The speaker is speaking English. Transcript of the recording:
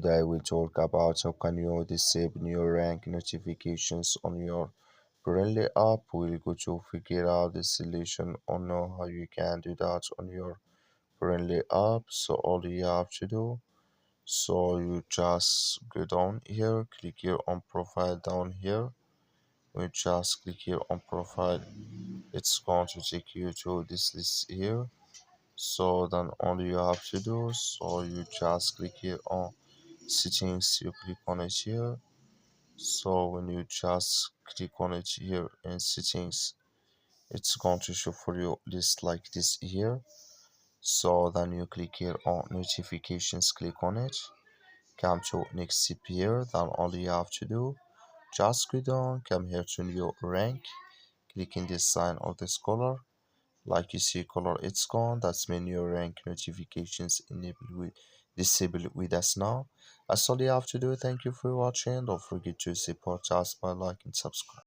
Today we talk about how can you disable your rank notifications on your Brainly app. We'll go to figure out the solution on how you can do that on your Brainly app. So all you have to do, so you just go down here, click here on profile down here. We just click here on profile. It's going to take you to this list here. So then all you have to do, so you just click here on settings, you click on it here. So when you just click on it here in settings, it's going to show for you list like this here. So then you click here on notifications, click on it, come to next step here. Then all you have to do, just go down, come here to your rank, click in this sign of this color. Like you see color, it's gone. That's mean your rank notifications enable with disable with us now. That's all you have to do. Thank you for watching. Don't forget to support us by like and subscribe.